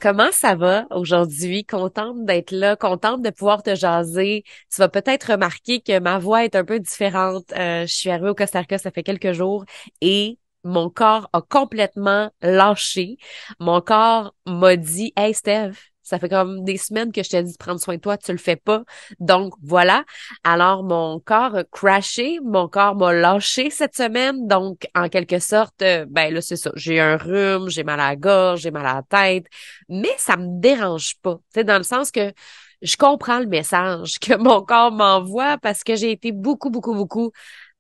Comment ça va aujourd'hui? Contente d'être là, contente de pouvoir te jaser. Tu vas peut-être remarquer que ma voix est un peu différente. Je suis arrivée au Costa Rica, ça fait quelques jours et mon corps a complètement lâché. Mon corps m'a dit, Hey Steph, ça fait comme des semaines que je t'ai dit de prendre soin de toi, tu le fais pas. Donc voilà. Alors mon corps a crashé, mon corps m'a lâché cette semaine. Donc en quelque sorte, ben là c'est ça. J'ai un rhume, j'ai mal à la gorge, j'ai mal à la tête, mais ça me dérange pas. Tu sais, dans le sens que je comprends le message que mon corps m'envoie parce que j'ai été beaucoup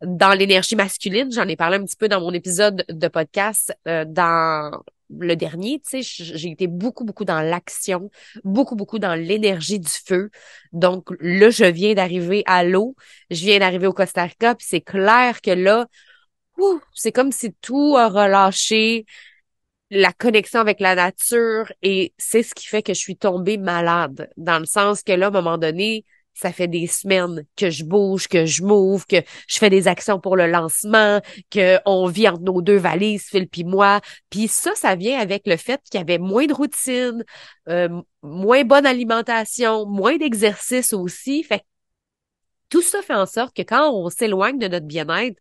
dans l'énergie masculine. J'en ai parlé un petit peu dans mon épisode de podcast dans le dernier, tu sais, j'ai été beaucoup dans l'action, beaucoup dans l'énergie du feu. Donc là, je viens d'arriver à l'eau, je viens d'arriver au Costa Rica, puis c'est clair que là, c'est comme si tout a relâché, la connexion avec la nature, et c'est ce qui fait que je suis tombée malade, dans le sens que là, à un moment donné, ça fait des semaines que je bouge, que je m'ouvre, que je fais des actions pour le lancement, que on vit entre nos deux valises, Phil puis moi. Puis ça vient avec le fait qu'il y avait moins de routine, moins bonne alimentation, moins d'exercice aussi. Fait que tout ça fait en sorte que quand on s'éloigne de notre bien-être,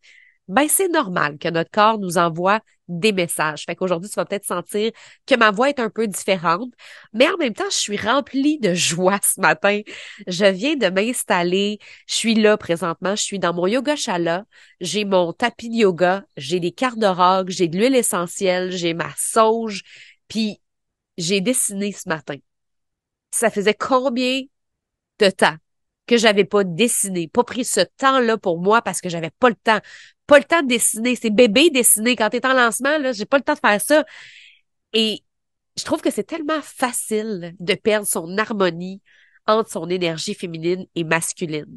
ben c'est normal que notre corps nous envoie des messages. Fait qu'aujourd'hui, tu vas peut-être sentir que ma voix est un peu différente, mais en même temps, je suis remplie de joie ce matin. Je viens de m'installer, je suis là présentement, je suis dans mon yoga shala, j'ai mon tapis de yoga, j'ai des cartes d'orgue, j'ai de l'huile essentielle, j'ai ma sauge, puis j'ai dessiné ce matin. Ça faisait combien de temps que j'avais pas dessiné, pas pris ce temps-là pour moi parce que j'avais pas le temps. Pas le temps de dessiner. C'est bébé dessiner. Quand t'es en lancement, là, j'ai pas le temps de faire ça. Et je trouve que c'est tellement facile de perdre son harmonie entre son énergie féminine et masculine.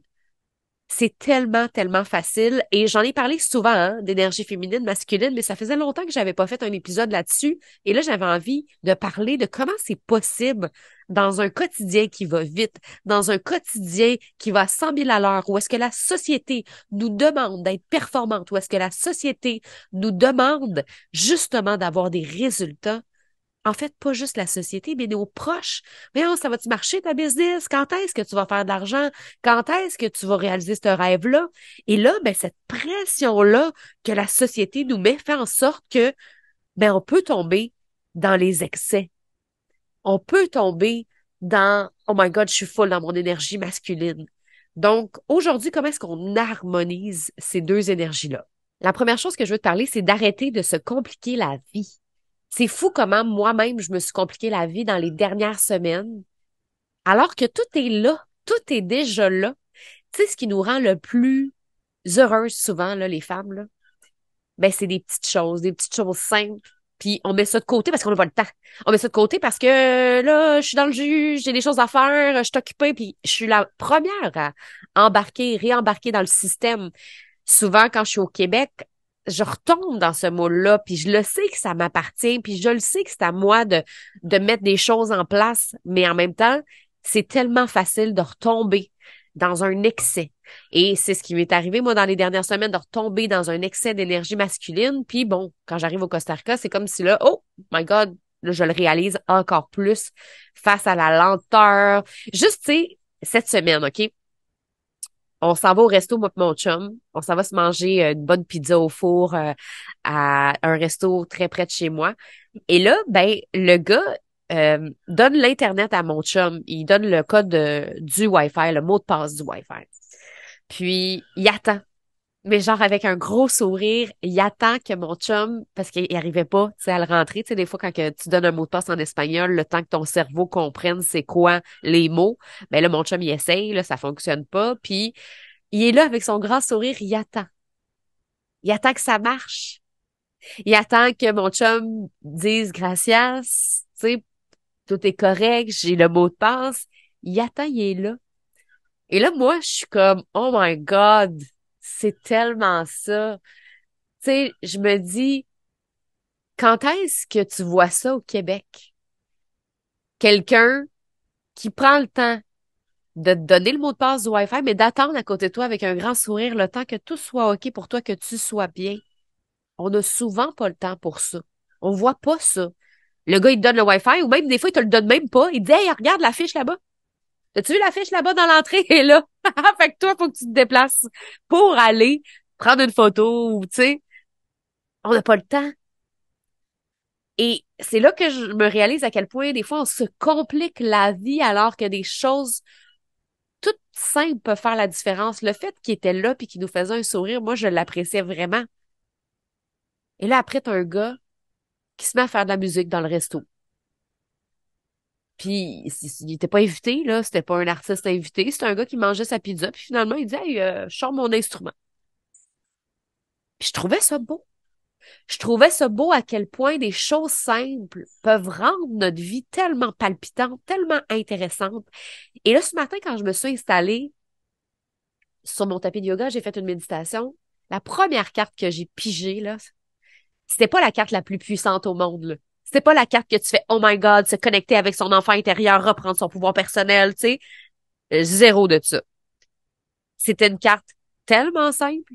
C'est tellement facile. Et j'en ai parlé souvent, hein, d'énergie féminine, masculine, mais ça faisait longtemps que j'avais pas fait un épisode là-dessus. Et là, j'avais envie de parler de comment c'est possible dans un quotidien qui va vite, dans un quotidien qui va à 100 000 à l'heure, où est-ce que la société nous demande d'être performante, où est-ce que la société nous demande justement d'avoir des résultats. En fait, pas juste la société, mais nos proches. Mais oh, ça va-tu marcher ta business? Quand est-ce que tu vas faire de l'argent? Quand est-ce que tu vas réaliser ce rêve-là? Et là, ben, cette pression-là que la société nous met fait en sorte que, ben, on peut tomber dans les excès. On peut tomber dans, oh my God, je suis full dans mon énergie masculine. Donc, aujourd'hui, comment est-ce qu'on harmonise ces deux énergies-là? La première chose que je veux te parler, c'est d'arrêter de se compliquer la vie. C'est fou comment moi-même je me suis compliqué la vie dans les dernières semaines, alors que tout est là, tout est déjà là. Tu sais, ce qui nous rend le plus heureuses souvent, là, les femmes, là, ben, c'est des petites choses simples. Puis on met ça de côté parce qu'on n'a pas le temps. On met ça de côté parce que là, je suis dans le jus, j'ai des choses à faire, je suis occupée, puis je suis la première à embarquer, réembarquer dans le système. Souvent, quand je suis au Québec, je retombe dans ce moule-là, puis je le sais que ça m'appartient, puis je le sais que c'est à moi de mettre des choses en place, mais en même temps, c'est tellement facile de retomber dans un excès. Et c'est ce qui m'est arrivé, moi, dans les dernières semaines, de retomber dans un excès d'énergie masculine. Puis bon, quand j'arrive au Costa Rica, c'est comme si là, oh my God, là, je le réalise encore plus face à la lenteur. Juste, tu sais, cette semaine, OK? On s'en va au resto, moi et mon chum. On s'en va se manger une bonne pizza au four à un resto très près de chez moi. Et là, ben, le gars donne l'Internet à mon chum. Il donne le code du Wi-Fi, le mot de passe du Wi-Fi. Puis, il attend. Mais genre avec un gros sourire, il attend que mon chum, parce qu'il arrivait pas, tu sais, à le rentrer, tu sais, des fois quand que tu donnes un mot de passe en espagnol, le temps que ton cerveau comprenne c'est quoi les mots, ben là, mon chum, il essaye, là, ça fonctionne pas, puis il est là avec son grand sourire, il attend. Il attend que ça marche. Il attend que mon chum dise gracias, tu sais, tout est correct, j'ai le mot de passe. Il attend, il est là. Et là, moi, je suis comme, oh my God, c'est tellement ça. Tu sais, je me dis, quand est-ce que tu vois ça au Québec? Quelqu'un qui prend le temps de te donner le mot de passe du Wi-Fi, mais d'attendre à côté de toi avec un grand sourire le temps que tout soit OK pour toi, que tu sois bien. On n'a souvent pas le temps pour ça. On voit pas ça. Le gars, il te donne le Wi-Fi, ou même des fois, il te le donne même pas. Il te dit, hey, regarde l'affiche là-bas. As-tu vu l'affiche là-bas dans l'entrée? Et là, fait que toi, faut que tu te déplaces pour aller prendre une photo, ou tu sais, on n'a pas le temps. Et c'est là que je me réalise à quel point, des fois, on se complique la vie alors que des choses toutes simples peuvent faire la différence. Le fait qu'il était là puis qu'il nous faisait un sourire, moi, je l'appréciais vraiment. Et là, après, t'as un gars qui se met à faire de la musique dans le resto. Puis, il était pas invité, là. C'était pas un artiste invité. C'était un gars qui mangeait sa pizza. Puis finalement, il dit, hey, je sors mon instrument. Puis je trouvais ça beau. Je trouvais ça beau à quel point des choses simples peuvent rendre notre vie tellement palpitante, tellement intéressante. Et là, ce matin, quand je me suis installée sur mon tapis de yoga, j'ai fait une méditation. La première carte que j'ai pigée, là, c'était pas la carte la plus puissante au monde, là. C'était pas la carte que tu fais, oh my God, se connecter avec son enfant intérieur, reprendre son pouvoir personnel, tu sais. Zéro de ça. C'était une carte tellement simple,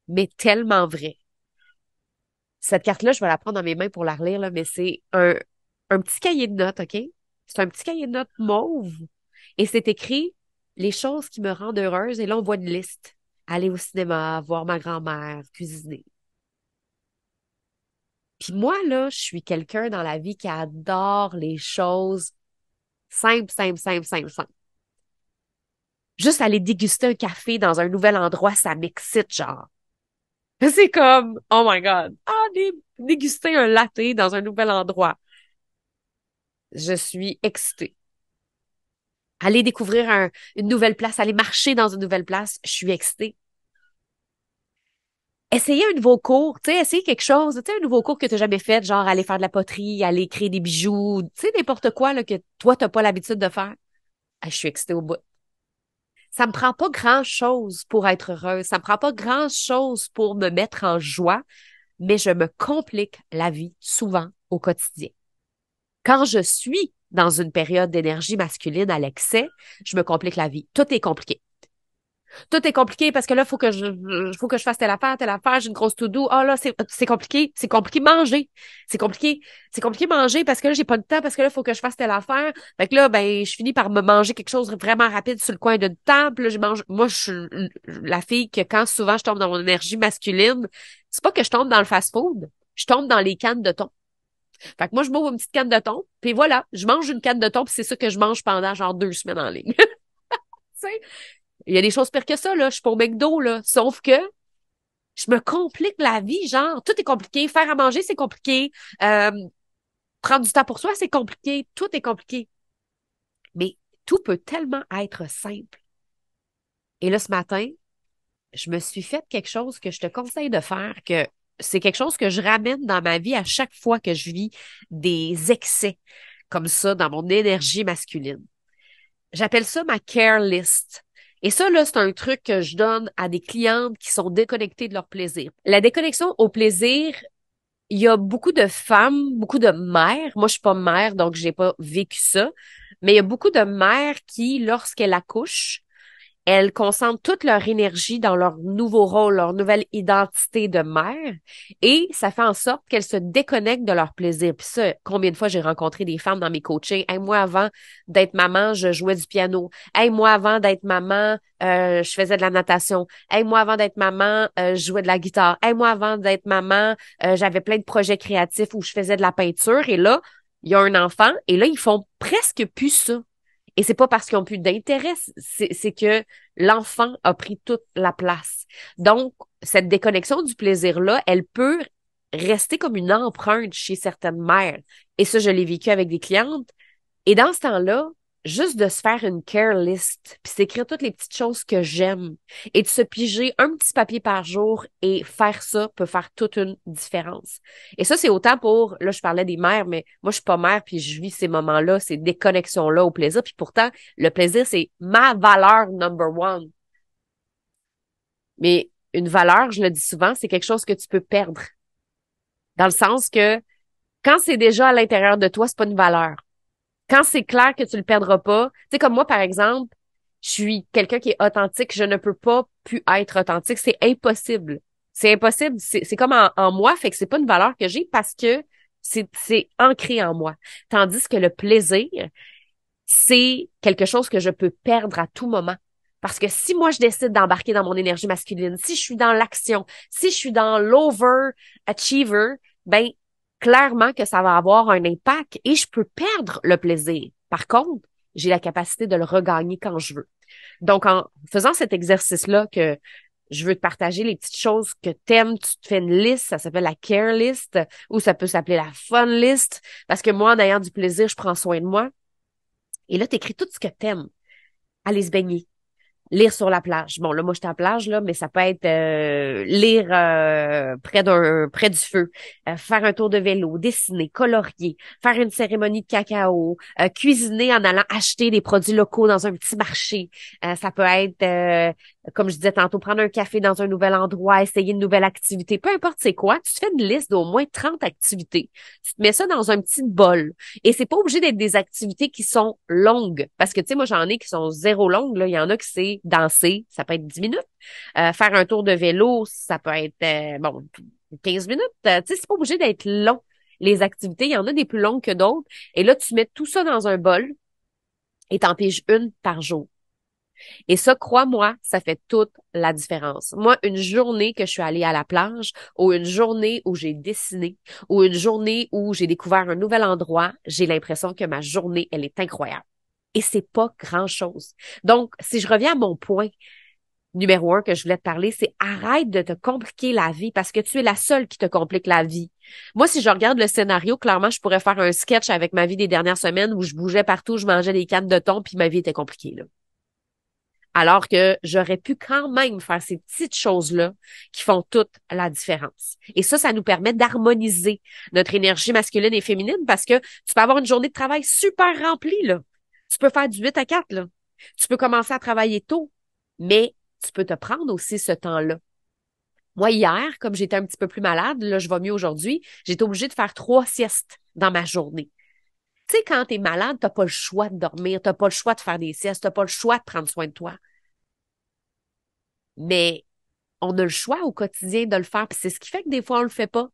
mais tellement vraie. Cette carte-là, je vais la prendre dans mes mains pour la relire, là, mais c'est un petit cahier de notes, OK? C'est un petit cahier de notes mauve. Et c'est écrit les choses qui me rendent heureuse. Et là, on voit une liste. Aller au cinéma, voir ma grand-mère, cuisiner. Puis moi, là, je suis quelqu'un dans la vie qui adore les choses simples, simples, simples, simples, simples. Juste aller déguster un café dans un nouvel endroit, ça m'excite, genre. C'est comme, oh my God, déguster un latte dans un nouvel endroit. Je suis excitée. Aller découvrir une nouvelle place, aller marcher dans une nouvelle place, je suis excitée. Essayer un nouveau cours, tu sais, essayer quelque chose, tu sais, un nouveau cours que tu n'as jamais fait, genre aller faire de la poterie, aller créer des bijoux, tu sais, n'importe quoi là, que toi, tu n'as pas l'habitude de faire. Ah, je suis excitée au bout. Ça me prend pas grand-chose pour être heureuse, ça me prend pas grand-chose pour me mettre en joie, mais je me complique la vie souvent au quotidien. Quand je suis dans une période d'énergie masculine à l'excès, je me complique la vie. Tout est compliqué. Tout est compliqué parce que là, faut que je fasse telle affaire, j'ai une grosse to-do. Ah là, c'est compliqué manger. C'est compliqué manger parce que là, j'ai pas de temps parce que là, faut que je fasse telle affaire. Fait que là, ben, je finis par me manger quelque chose de vraiment rapide sur le coin d'une table. Là, je mange. Moi, je suis la fille que quand souvent je tombe dans mon énergie masculine, c'est pas que je tombe dans le fast-food, je tombe dans les cannes de thon. Fait que moi, je m'ouvre une petite canne de thon, puis voilà, je mange une canne de thon, puis c'est ça que je mange pendant genre 2 semaines en ligne. Tu sais? Il y a des choses pires que ça, là. Je suis pas au McDo, là. Sauf que je me complique la vie, genre, tout est compliqué. Faire à manger, c'est compliqué. Euh, Prendre du temps pour soi, c'est compliqué. Tout est compliqué. Mais tout peut tellement être simple. Et là, ce matin, je me suis fait quelque chose que je te conseille de faire, que c'est quelque chose que je ramène dans ma vie à chaque fois que je vis des excès comme ça dans mon énergie masculine. J'appelle ça ma care list. Et ça, là, c'est un truc que je donne à des clientes qui sont déconnectées de leur plaisir. La déconnexion au plaisir, il y a beaucoup de femmes, beaucoup de mères. Moi, je suis pas mère, donc j'ai pas vécu ça. Mais il y a beaucoup de mères qui, lorsqu'elles accouchent, elles concentrent toute leur énergie dans leur nouveau rôle, leur nouvelle identité de mère, et ça fait en sorte qu'elles se déconnectent de leur plaisir. Puis ça, combien de fois j'ai rencontré des femmes dans mes coachings, hey, moi avant d'être maman, je jouais du piano. Hey, moi avant d'être maman, je faisais de la natation. Hey, moi avant d'être maman, je jouais de la guitare. Hey, moi avant d'être maman, j'avais plein de projets créatifs où je faisais de la peinture. Et là, il y a un enfant, et là, ils font presque plus ça. Et c'est pas parce qu'ils ont plus d'intérêt, c'est que l'enfant a pris toute la place. Donc, cette déconnexion du plaisir-là, elle peut rester comme une empreinte chez certaines mères. Et ça, je l'ai vécu avec des clientes. Et dans ce temps-là, juste de se faire une care list, puis s'écrire toutes les petites choses que j'aime, et de se piger un petit papier par jour et faire ça peut faire toute une différence. Et ça, c'est autant pour, là, je parlais des mères, mais moi, je suis pas mère, puis je vis ces moments-là, ces déconnexions-là au plaisir, puis pourtant, le plaisir, c'est ma valeur number one. Mais une valeur, je le dis souvent, c'est quelque chose que tu peux perdre. Dans le sens que quand c'est déjà à l'intérieur de toi, c'est pas une valeur. Quand c'est clair que tu le perdras pas, tu sais, comme moi, par exemple, je suis quelqu'un qui est authentique, je ne peux pas plus être authentique, c'est impossible. C'est impossible, c'est comme en moi, fait que c'est pas une valeur que j'ai parce que C'est ancré en moi. Tandis que le plaisir, c'est quelque chose que je peux perdre à tout moment. Parce que si moi, je décide d'embarquer dans mon énergie masculine, si je suis dans l'action, si je suis dans l'over-achiever, ben, clairement que ça va avoir un impact et je peux perdre le plaisir. Par contre, j'ai la capacité de le regagner quand je veux. Donc, en faisant cet exercice-là que je veux te partager les petites choses que t'aimes, tu te fais une liste, ça s'appelle la care list ou ça peut s'appeler la fun list parce que moi, en ayant du plaisir, je prends soin de moi. Et là, t'écris tout ce que t'aimes. Aller se baigner, lire sur la plage. Bon, là, moi, j'étais à la plage, là, mais ça peut être lire près du feu, faire un tour de vélo, dessiner, colorier, faire une cérémonie de cacao, cuisiner en allant acheter des produits locaux dans un petit marché. Ça peut être, comme je disais tantôt, prendre un café dans un nouvel endroit, essayer une nouvelle activité. Peu importe c'est quoi, tu te fais une liste d'au moins 30 activités. Tu te mets ça dans un petit bol. Et c'est pas obligé d'être des activités qui sont longues. Parce que, tu sais, moi, j'en ai qui sont zéro longues, là. Il y en a qui c'est danser, ça peut être 10 minutes. Faire un tour de vélo, ça peut être, 15 minutes. Tu sais, c'est pas obligé d'être long. Les activités, il y en a des plus longues que d'autres. Et là, tu mets tout ça dans un bol et t'en piges une par jour. Et ça, crois-moi, ça fait toute la différence. Moi, une journée que je suis allée à la plage, ou une journée où j'ai dessiné, ou une journée où j'ai découvert un nouvel endroit, j'ai l'impression que ma journée, elle est incroyable. Et c'est pas grand-chose. Donc, si je reviens à mon point numéro 1 que je voulais te parler, c'est arrête de te compliquer la vie parce que tu es la seule qui te complique la vie. Moi, si je regarde le scénario, clairement, je pourrais faire un sketch avec ma vie des dernières semaines où je bougeais partout, je mangeais des cannes de thon, puis ma vie était compliquée, là. Alors que j'aurais pu quand même faire ces petites choses-là qui font toute la différence. Et ça nous permet d'harmoniser notre énergie masculine et féminine parce que tu peux avoir une journée de travail super remplie, là. Tu peux faire du 8 à 4, là. Tu peux commencer à travailler tôt, mais tu peux te prendre aussi ce temps-là. Moi, hier, comme j'étais un petit peu plus malade, là, je vais mieux aujourd'hui, j'étais obligée de faire 3 siestes dans ma journée. Tu sais, quand t'es malade, t'as pas le choix de dormir, t'as pas le choix de faire des siestes, t'as pas le choix de prendre soin de toi. Mais on a le choix au quotidien de le faire, puis c'est ce qui fait que des fois, on le fait pas.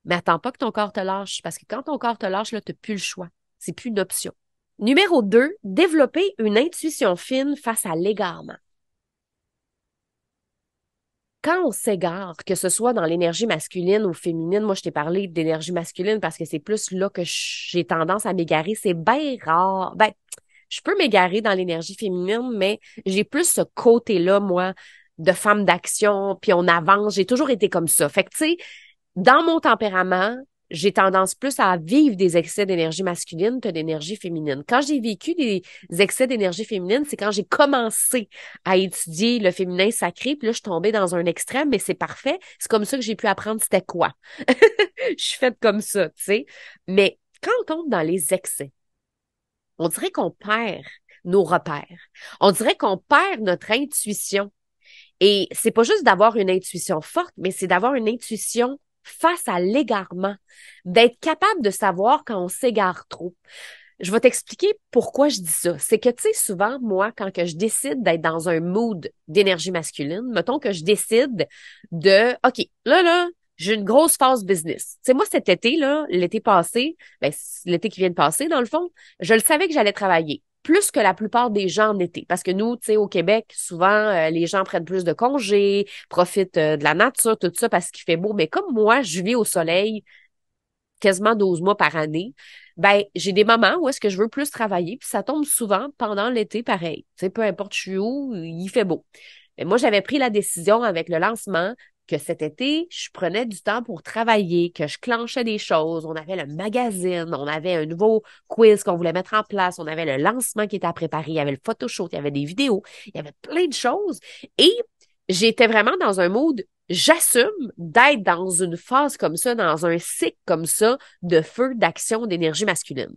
Mais attends pas que ton corps te lâche, parce que quand ton corps te lâche, là, t'as plus le choix. C'est plus une option. Numéro 2, développer une intuition fine face à l'égarement. Quand on s'égare, que ce soit dans l'énergie masculine ou féminine, moi, je t'ai parlé d'énergie masculine parce que c'est plus là que j'ai tendance à m'égarer. C'est bien rare. Ben, je peux m'égarer dans l'énergie féminine, mais j'ai plus ce côté-là, moi, de femme d'action, puis on avance. J'ai toujours été comme ça. Fait que, tu sais, dans mon tempérament, j'ai tendance plus à vivre des excès d'énergie masculine que d'énergie féminine. Quand j'ai vécu des excès d'énergie féminine, c'est quand j'ai commencé à étudier le féminin sacré, puis là, je suis tombée dans un extrême, mais c'est parfait. C'est comme ça que j'ai pu apprendre c'était quoi. Je suis faite comme ça, tu sais. Mais quand on tombe dans les excès, on dirait qu'on perd nos repères. On dirait qu'on perd notre intuition. Et c'est pas juste d'avoir une intuition forte, mais c'est d'avoir une intuition face à l'égarement, d'être capable de savoir quand on s'égare trop. Je vais t'expliquer pourquoi je dis ça. C'est que, tu sais, souvent, moi, quand que je décide d'être dans un mood d'énergie masculine, mettons que je décide de, OK, là, j'ai une grosse phase business. Tu sais, moi, cet été, là, l'été passé, ben, l'été qui vient de passer, dans le fond, je le savais que j'allais travailler. Plus que la plupart des gens en été. Parce que nous, tu sais, au Québec, souvent, les gens prennent plus de congés, profitent de la nature, tout ça parce qu'il fait beau. Mais comme moi, je vis au soleil quasiment 12 mois par année, ben, j'ai des moments où est-ce que je veux plus travailler, puis ça tombe souvent pendant l'été pareil. Tu sais, peu importe je suis où, il fait beau. Mais moi, j'avais pris la décision avec le lancement que cet été, je prenais du temps pour travailler, que je clenchais des choses. On avait le magazine, on avait un nouveau quiz qu'on voulait mettre en place, on avait le lancement qui était à préparer, il y avait le photoshoot, il y avait des vidéos, il y avait plein de choses. Et j'étais vraiment dans un mood, j'assume d'être dans une phase comme ça, dans un cycle comme ça de feu, d'action, d'énergie masculine.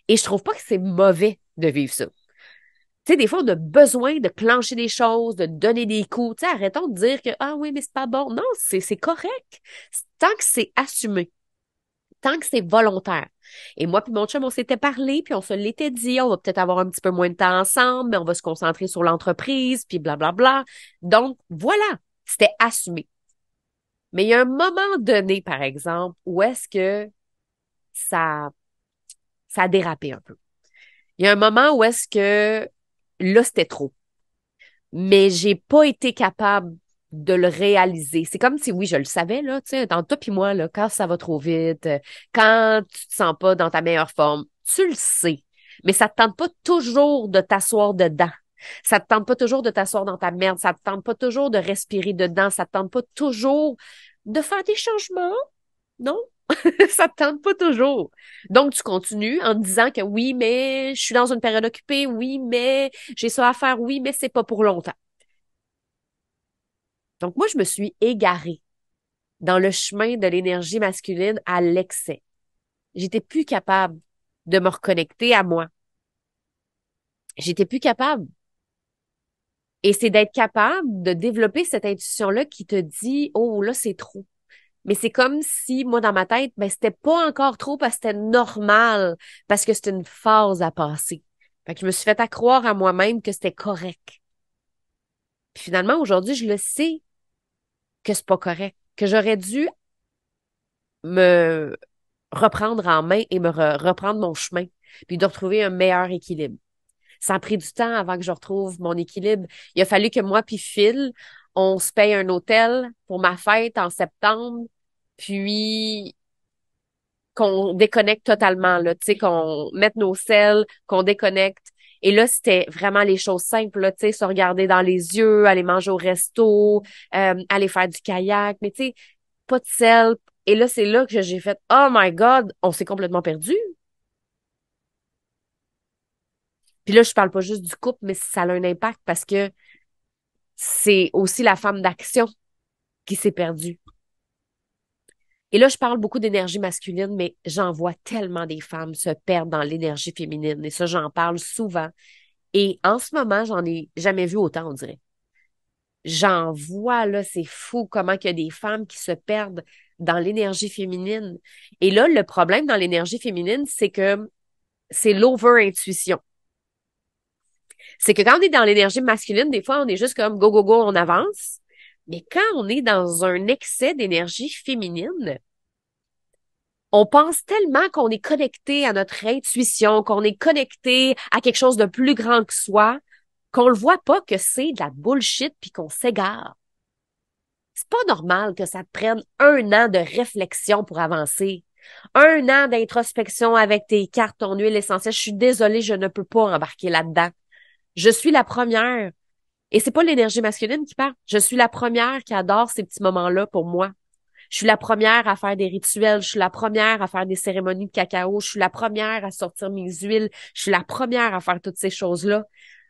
Et je trouve pas que c'est mauvais de vivre ça. Tu sais, des fois, on a besoin de clencher des choses, de donner des coups. Tu sais, arrêtons de dire que, ah oui, mais c'est pas bon. Non, c'est correct. Tant que c'est assumé, tant que c'est volontaire. Et moi puis mon chum, on s'était parlé, puis on se l'était dit, on va peut-être avoir un petit peu moins de temps ensemble, mais on va se concentrer sur l'entreprise, puis blablabla. Donc, voilà, c'était assumé. Mais il y a un moment donné, par exemple, où est-ce que ça, ça a dérapé un peu. Il y a un moment où est-ce que là, c'était trop. Mais j'ai pas été capable de le réaliser. C'est comme si, oui, je le savais, là, tu sais, dans toi puis moi, là, quand ça va trop vite, quand tu te sens pas dans ta meilleure forme, tu le sais. Mais ça te tente pas toujours de t'asseoir dedans. Ça te tente pas toujours de t'asseoir dans ta merde. Ça te tente pas toujours de respirer dedans. Ça te tente pas toujours de faire des changements. Non? Ça te tente pas toujours. Donc, tu continues en te disant que oui, mais je suis dans une période occupée. Oui, mais j'ai ça à faire. Oui, mais c'est pas pour longtemps. Donc, moi, je me suis égarée dans le chemin de l'énergie masculine à l'excès. J'étais plus capable de me reconnecter à moi. J'étais plus capable. Et c'est d'être capable de développer cette intuition-là qui te dit, oh, là, c'est trop. Mais c'est comme si, moi, dans ma tête, ben, c'était pas encore trop parce que c'était normal, parce que c'était une phase à passer. Fait que je me suis fait à croire à moi-même que c'était correct. Puis finalement, aujourd'hui, je le sais que c'est pas correct, que j'aurais dû me reprendre en main et reprendre mon chemin, puis de retrouver un meilleur équilibre. Ça a pris du temps avant que je retrouve mon équilibre. Il a fallu que moi puis Phil, on se paye un hôtel pour ma fête en septembre, puis qu'on déconnecte totalement, là, tu sais, qu'on mette nos selles, qu'on déconnecte. Et là, c'était vraiment les choses simples, là, tu sais, se regarder dans les yeux, aller manger au resto, aller faire du kayak, mais tu sais, pas de sel. Et là, c'est là que j'ai fait, oh my God, on s'est complètement perdu. Puis là, je parle pas juste du couple, mais ça a un impact parce que c'est aussi la femme d'action qui s'est perdue. Et là, je parle beaucoup d'énergie masculine, mais j'en vois tellement des femmes se perdre dans l'énergie féminine. Et ça, j'en parle souvent. Et en ce moment, j'en ai jamais vu autant, on dirait. J'en vois, là, c'est fou comment il y a des femmes qui se perdent dans l'énergie féminine. Et là, le problème dans l'énergie féminine, c'est que c'est l'over-intuition. C'est que quand on est dans l'énergie masculine, des fois, on est juste comme go, go, go, on avance. Mais quand on est dans un excès d'énergie féminine, on pense tellement qu'on est connecté à notre intuition, qu'on est connecté à quelque chose de plus grand que soi, qu'on le voit pas que c'est de la bullshit puis qu'on s'égare. C'est pas normal que ça te prenne 1 an de réflexion pour avancer. 1 an d'introspection avec tes cartes, ton huile essentielle. Je suis désolée, je ne peux pas embarquer là-dedans. Je suis la première. Et c'est pas l'énergie masculine qui parle. Je suis la première qui adore ces petits moments-là pour moi. Je suis la première à faire des rituels. Je suis la première à faire des cérémonies de cacao. Je suis la première à sortir mes huiles. Je suis la première à faire toutes ces choses-là.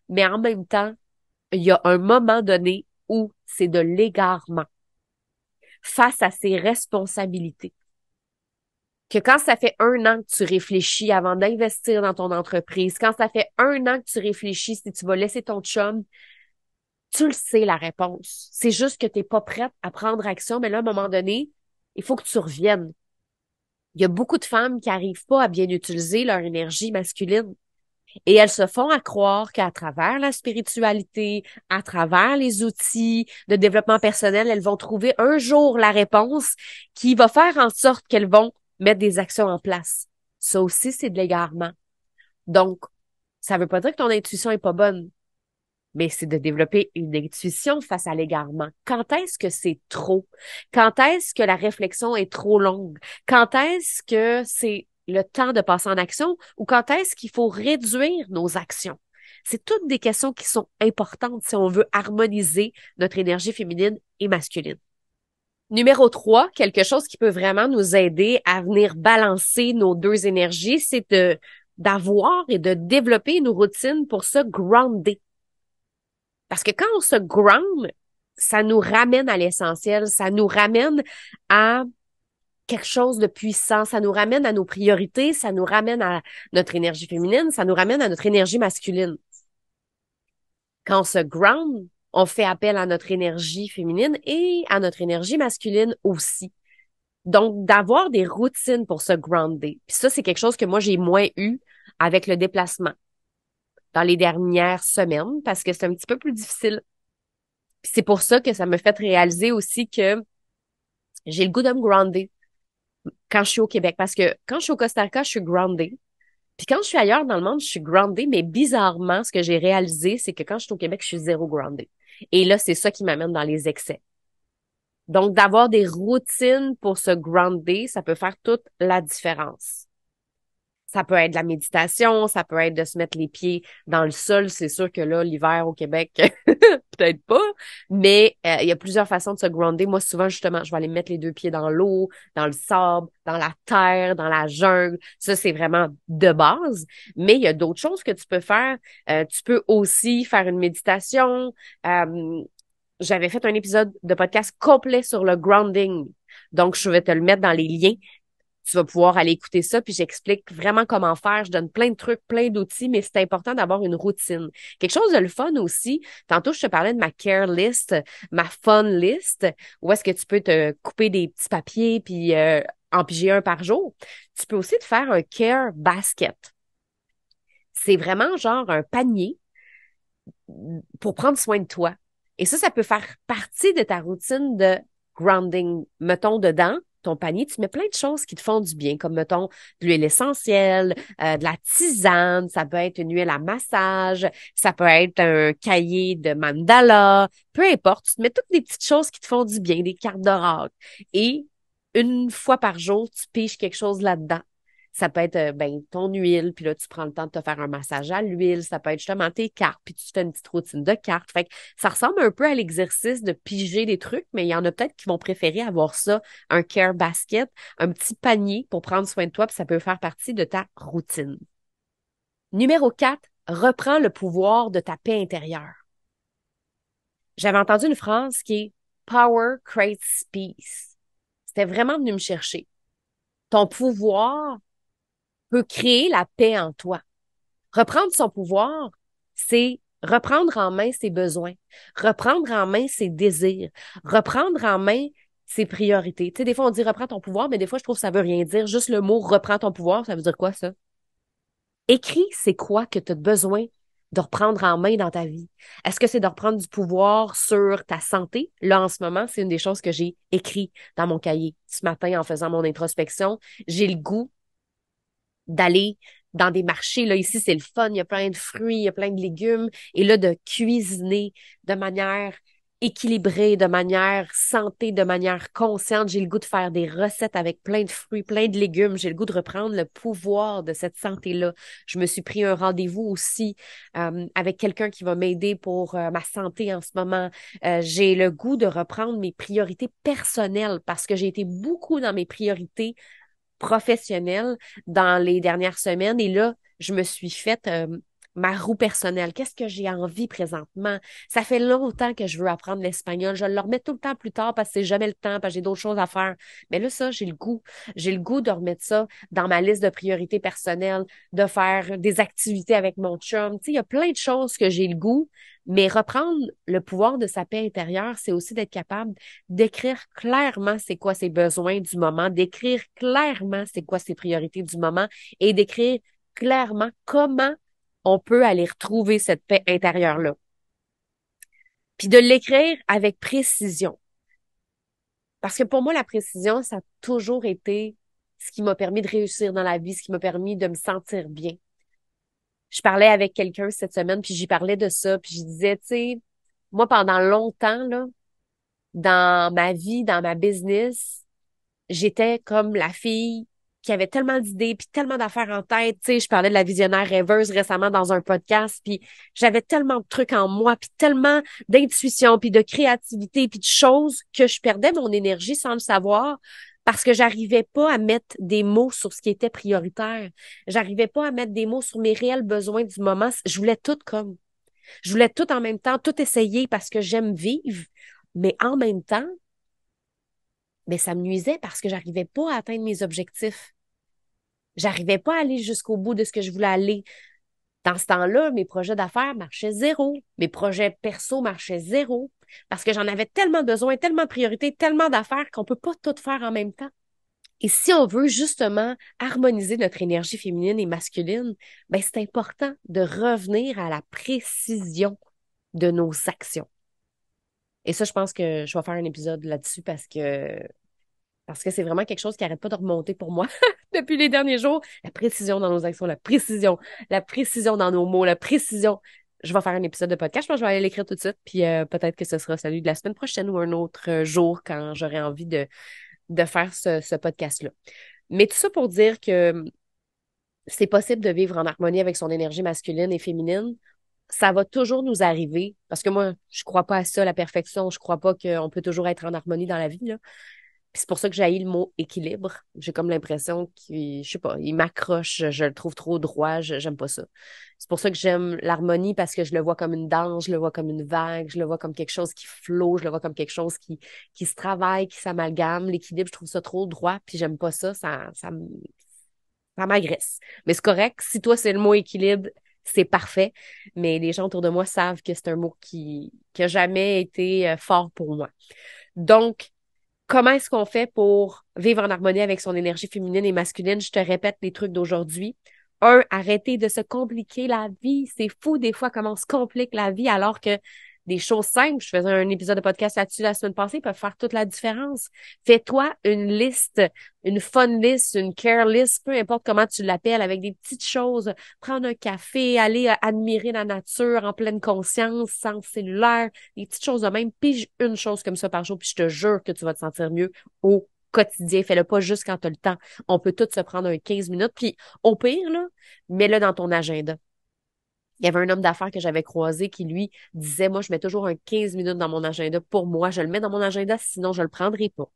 Mais en même temps, il y a un moment donné où c'est de l'égarement face à ses responsabilités. Que quand ça fait 1 an que tu réfléchis avant d'investir dans ton entreprise, quand ça fait 1 an que tu réfléchis si tu vas laisser ton chum, tu le sais la réponse. C'est juste que tu n'es pas prête à prendre action, mais là, à un moment donné, il faut que tu reviennes. Il y a beaucoup de femmes qui n'arrivent pas à bien utiliser leur énergie masculine. Et elles se font à croire qu'à travers la spiritualité, à travers les outils de développement personnel, elles vont trouver un jour la réponse qui va faire en sorte qu'elles vont mettre des actions en place. Ça aussi, c'est de l'égarement. Donc, ça veut pas dire que ton intuition est pas bonne, mais c'est de développer une intuition face à l'égarement. Quand est-ce que c'est trop? Quand est-ce que la réflexion est trop longue? Quand est-ce que c'est le temps de passer en action ou quand est-ce qu'il faut réduire nos actions? C'est toutes des questions qui sont importantes si on veut harmoniser notre énergie féminine et masculine. Numéro 3, quelque chose qui peut vraiment nous aider à venir balancer nos deux énergies, c'est d'avoir et de développer une routine pour se grounder. Parce que quand on se ground, ça nous ramène à l'essentiel, ça nous ramène à quelque chose de puissant, ça nous ramène à nos priorités, ça nous ramène à notre énergie féminine, ça nous ramène à notre énergie masculine. Quand on se ground, on fait appel à notre énergie féminine et à notre énergie masculine aussi. Donc, d'avoir des routines pour se grounder. Puis ça, c'est quelque chose que moi, j'ai moins eu avec le déplacement dans les dernières semaines parce que c'est un petit peu plus difficile. Puis c'est pour ça que ça me fait réaliser aussi que J'ai le goût de me grounder quand je suis au Québec parce que quand je suis au Costa Rica, je suis groundée. Puis quand je suis ailleurs dans le monde, je suis groundée, mais bizarrement, ce que j'ai réalisé, c'est que quand je suis au Québec, je suis zéro groundée. Et là, c'est ça qui m'amène dans les excès. Donc, d'avoir des routines pour se grounder, ça peut faire toute la différence. Ça peut être de la méditation, ça peut être de se mettre les pieds dans le sol. C'est sûr que là, l'hiver au Québec, peut-être pas, mais il y a plusieurs façons de se grounder. Moi, souvent, justement, je vais aller mettre les deux pieds dans l'eau, dans le sable, dans la terre, dans la jungle. Ça, c'est vraiment de base. Mais il y a d'autres choses que tu peux faire. Tu peux aussi faire une méditation. Euh, J'avais fait un épisode de podcast complet sur le grounding. Donc, je vais te le mettre dans les liens. Tu vas pouvoir aller écouter ça, puis j'explique vraiment comment faire. Je donne plein de trucs, plein d'outils, mais c'est important d'avoir une routine. Quelque chose de le fun aussi. Tantôt, je te parlais de ma care list, ma fun list, où est-ce que tu peux te couper des petits papiers puis en piger un par jour. Tu peux aussi te faire un care basket. C'est vraiment genre un panier pour prendre soin de toi. Et ça peut faire partie de ta routine de grounding. Mettons dedans, ton panier, tu mets plein de choses qui te font du bien, comme mettons de l'huile essentielle, de la tisane, ça peut être une huile à massage, ça peut être un cahier de mandala, peu importe, tu te mets toutes des petites choses qui te font du bien, des cartes d'oracle. Et une fois par jour, tu piges quelque chose là-dedans. Ça peut être ben ton huile, puis là, tu prends le temps de te faire un massage à l'huile. Ça peut être justement tes cartes, puis tu fais une petite routine de cartes. Fait que ça ressemble un peu à l'exercice de piger des trucs, mais il y en a peut-être qui vont préférer avoir ça, un care basket, un petit panier pour prendre soin de toi, puis ça peut faire partie de ta routine. Numéro 4, reprends le pouvoir de ta paix intérieure. J'avais entendu une phrase qui est Power creates peace. C'était vraiment venu me chercher. Ton pouvoir peut créer la paix en toi. Reprendre son pouvoir, c'est reprendre en main ses besoins, reprendre en main ses désirs, reprendre en main ses priorités. Tu sais, des fois, on dit reprends ton pouvoir, mais des fois, je trouve que ça veut rien dire. Juste le mot reprends ton pouvoir, ça veut dire quoi, ça? Écris, c'est quoi que tu as besoin de reprendre en main dans ta vie? Est-ce que c'est de reprendre du pouvoir sur ta santé? Là, en ce moment, c'est une des choses que j'ai écrit dans mon cahier. Ce matin, en faisant mon introspection, j'ai le goût d'aller dans des marchés. Là, ici, c'est le fun. Il y a plein de fruits, il y a plein de légumes. Et là, de cuisiner de manière équilibrée, de manière santé, de manière consciente. J'ai le goût de faire des recettes avec plein de fruits, plein de légumes. J'ai le goût de reprendre le pouvoir de cette santé-là. Je me suis pris un rendez-vous aussi avec quelqu'un qui va m'aider pour ma santé en ce moment. J'ai le goût de reprendre mes priorités personnelles parce que j'ai été beaucoup dans mes priorités professionnelle dans les dernières semaines et là, je me suis faite ma roue personnelle. Qu'est-ce que j'ai envie présentement? Ça fait longtemps que je veux apprendre l'espagnol. Je le remets tout le temps plus tard parce que c'est jamais le temps, parce que j'ai d'autres choses à faire. Mais là, ça, j'ai le goût. J'ai le goût de remettre ça dans ma liste de priorités personnelles, de faire des activités avec mon chum. Tu sais, il y a plein de choses que j'ai le goût, mais reprendre le pouvoir de sa paix intérieure, c'est aussi d'être capable d'écrire clairement c'est quoi ses besoins du moment, d'écrire clairement c'est quoi ses priorités du moment et d'écrire clairement comment on peut aller retrouver cette paix intérieure-là. Puis de l'écrire avec précision. Parce que pour moi, la précision, ça a toujours été ce qui m'a permis de réussir dans la vie, ce qui m'a permis de me sentir bien. Je parlais avec quelqu'un cette semaine, puis j'y parlais de ça, puis je disais, tu sais, moi, pendant longtemps, là, dans ma vie, dans ma business, j'étais comme la fille qui avait tellement d'idées puis tellement d'affaires en tête. Tu sais, je parlais de la visionnaire rêveuse récemment dans un podcast, puis j'avais tellement de trucs en moi, puis tellement d'intuition, puis de créativité, puis de choses que je perdais mon énergie sans le savoir parce que j'arrivais pas à mettre des mots sur ce qui était prioritaire. J'arrivais pas à mettre des mots sur mes réels besoins du moment. Je voulais tout comme. Je voulais tout en même temps, tout essayer parce que j'aime vivre, mais en même temps, mais ça me nuisait parce que j'arrivais pas à atteindre mes objectifs. J'arrivais pas à aller jusqu'au bout de ce que je voulais aller. Dans ce temps-là, mes projets d'affaires marchaient zéro. Mes projets perso marchaient zéro. Parce que j'en avais tellement besoin, tellement de priorités, tellement d'affaires qu'on peut pas tout faire en même temps. Et si on veut justement harmoniser notre énergie féminine et masculine, ben c'est important de revenir à la précision de nos actions. Et ça, je pense que je vais faire un épisode là-dessus parce que parce que c'est vraiment quelque chose qui arrête pas de remonter pour moi depuis les derniers jours. La précision dans nos actions, la précision dans nos mots, la précision. Je vais faire un épisode de podcast, je pense que je vais aller l'écrire tout de suite, puis peut-être que ce sera celui de la semaine prochaine ou un autre jour quand j'aurai envie de faire ce podcast-là. Mais tout ça pour dire que c'est possible de vivre en harmonie avec son énergie masculine et féminine. Ça va toujours nous arriver, parce que moi, je crois pas à ça, la perfection. Je crois pas qu'on peut toujours être en harmonie dans la vie, là. Puis c'est pour ça que j'ai le mot équilibre. J'ai comme l'impression qu'il, je sais pas, il m'accroche, je le trouve trop droit, j'aime pas ça. C'est pour ça que j'aime l'harmonie parce que je le vois comme une danse, je le vois comme une vague, je le vois comme quelque chose qui flotte, je le vois comme quelque chose qui se travaille, qui s'amalgame. L'équilibre, je trouve ça trop droit, puis j'aime pas ça, ça m'agresse. Mais c'est correct. Si toi, c'est le mot équilibre, c'est parfait. Mais les gens autour de moi savent que c'est un mot qui a jamais été fort pour moi. Donc, comment est-ce qu'on fait pour vivre en harmonie avec son énergie féminine et masculine? Je te répète les trucs d'aujourd'hui. Un, arrêter de se compliquer la vie. C'est fou des fois comment on se complique la vie alors que des choses simples, je faisais un épisode de podcast là-dessus la semaine passée, peuvent faire toute la différence. Fais-toi une liste, une fun list, une care list, peu importe comment tu l'appelles, avec des petites choses. Prendre un café, aller admirer la nature en pleine conscience, sans cellulaire, des petites choses de même. Pige une chose comme ça par jour, puis je te jure que tu vas te sentir mieux au quotidien. Fais-le pas juste quand tu as le temps. On peut tous se prendre un 15 minutes, puis au pire, là, mets-le dans ton agenda. Il y avait un homme d'affaires que j'avais croisé qui, lui, disait, moi, je mets toujours un 15 minutes dans mon agenda pour moi. Je le mets dans mon agenda, sinon je le prendrai pas.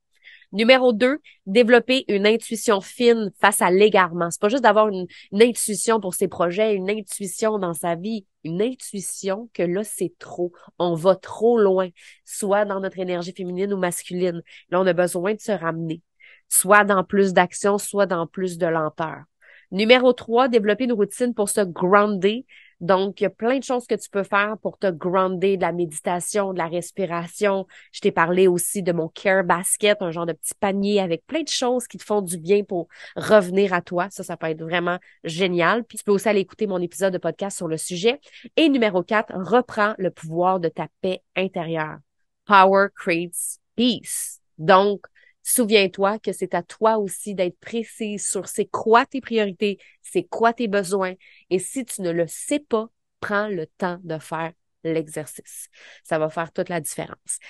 Numéro 2, développer une intuition fine face à l'égarement. C'est pas juste d'avoir une intuition pour ses projets, une intuition dans sa vie, une intuition que là, c'est trop. On va trop loin, soit dans notre énergie féminine ou masculine. Là, on a besoin de se ramener, soit dans plus d'action, soit dans plus de lenteur. Numéro 3, développer une routine pour se grounder. Donc, il y a plein de choses que tu peux faire pour te grounder, de la méditation, de la respiration. Je t'ai parlé aussi de mon Care Basket, un genre de petit panier avec plein de choses qui te font du bien pour revenir à toi. Ça peut être vraiment génial. Puis, tu peux aussi aller écouter mon épisode de podcast sur le sujet. Et numéro 4, reprends le pouvoir de ta paix intérieure. Power creates peace. Donc, souviens-toi que c'est à toi aussi d'être précise sur c'est quoi tes priorités, c'est quoi tes besoins. Et si tu ne le sais pas, prends le temps de faire l'exercice. Ça va faire toute la différence.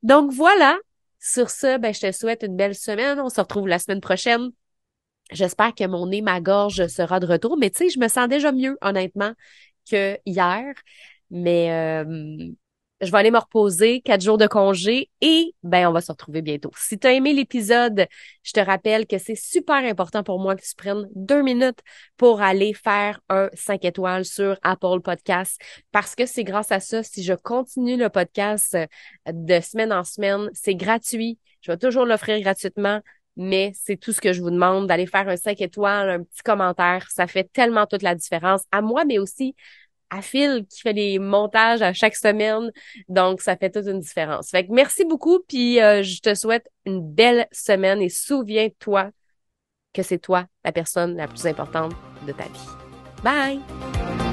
Donc voilà, sur ce, je te souhaite une belle semaine. On se retrouve la semaine prochaine. J'espère que mon nez, ma gorge sera de retour. Mais tu sais, je me sens déjà mieux, honnêtement, que hier. Mais je vais aller me reposer, 4 jours de congé et on va se retrouver bientôt. Si tu as aimé l'épisode, je te rappelle que c'est super important pour moi que tu prennes 2 minutes pour aller faire un 5 étoiles sur Apple Podcast parce que c'est grâce à ça, si je continue le podcast de semaine en semaine, c'est gratuit. Je vais toujours l'offrir gratuitement. Mais c'est tout ce que je vous demande, d'aller faire un 5 étoiles, un petit commentaire. Ça fait tellement toute la différence à moi, mais aussi à Phil qui fait les montages à chaque semaine. Donc, ça fait toute une différence. Fait que merci beaucoup, puis je te souhaite une belle semaine et souviens-toi que c'est toi la personne la plus importante de ta vie. Bye!